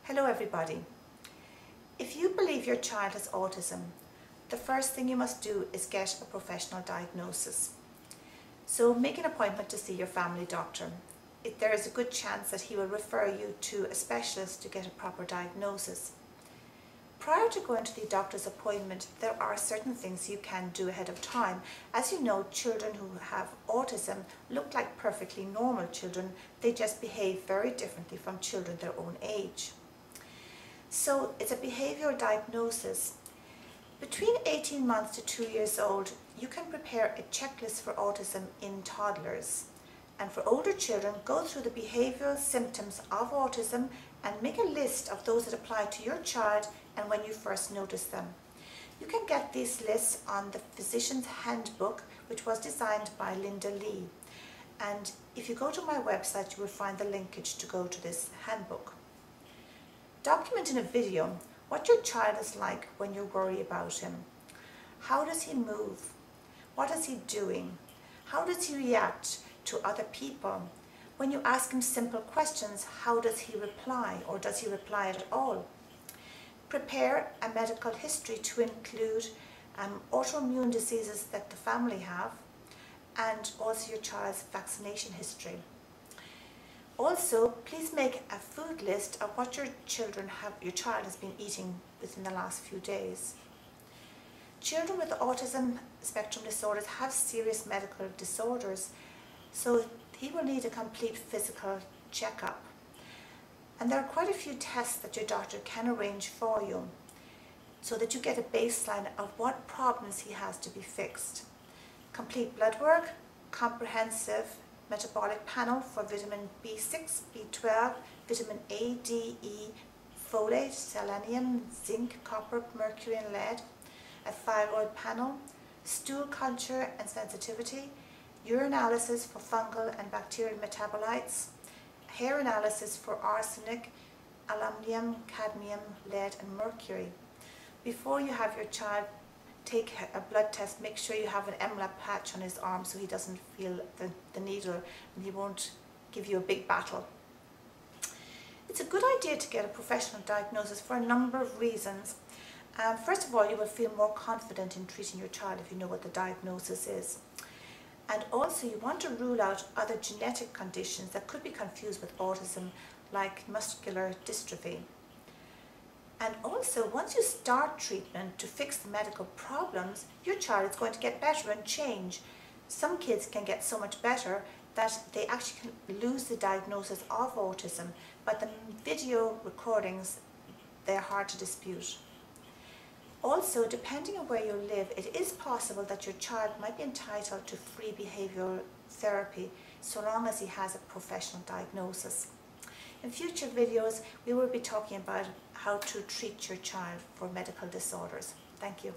Hello everybody. If you believe your child has autism, the first thing you must do is get a professional diagnosis. So make an appointment to see your family doctor. There is a good chance that he will refer you to a specialist to get a proper diagnosis. Prior to going to the doctor's appointment, there are certain things you can do ahead of time. As you know, children who have autism look like perfectly normal children. They just behave very differently from children their own age. So it's a behavioural diagnosis. Between 18 months to 2 years old, you can prepare a checklist for autism in toddlers. And for older children, go through the behavioural symptoms of autism and make a list of those that apply to your child and when you first notice them. You can get these lists on the Physician's Handbook, which was designed by Linda Lee. And if you go to my website, you will find the linkage to go to this handbook. Document in a video what your child is like when you worry about him. How does he move? What is he doing? How does he react to other people? When you ask him simple questions, how does he reply, or does he reply at all? Prepare a medical history to include autoimmune diseases that the family have, and also your child's vaccination history. Also, please make a food list of what your child has been eating within the last few days. Children with autism spectrum disorders have serious medical disorders, so he will need a complete physical checkup. And there are quite a few tests that your doctor can arrange for you so that you get a baseline of what problems he has to be fixed. Complete blood work, comprehensive metabolic panel for vitamin B6, B12, vitamin A, D, E, folate, selenium, zinc, copper, mercury and lead, a thyroid panel, stool culture and sensitivity, urinalysis for fungal and bacterial metabolites, hair analysis for arsenic, aluminium, cadmium, lead and mercury. Before you have your child take a blood test, make sure you have an MLAP patch on his arm so he doesn't feel the needle and he won't give you a big battle. It's a good idea to get a professional diagnosis for a number of reasons. First of all, you will feel more confident in treating your child if you know what the diagnosis is. And also you want to rule out other genetic conditions that could be confused with autism, like muscular dystrophy. And also, once you start treatment to fix the medical problems, your child is going to get better and change. Some kids can get so much better that they actually can lose the diagnosis of autism, but the video recordings, they're hard to dispute. Also, depending on where you live, it is possible that your child might be entitled to free behavioural therapy so long as he has a professional diagnosis. In future videos, we will be talking about how to treat your child for medical disorders. Thank you.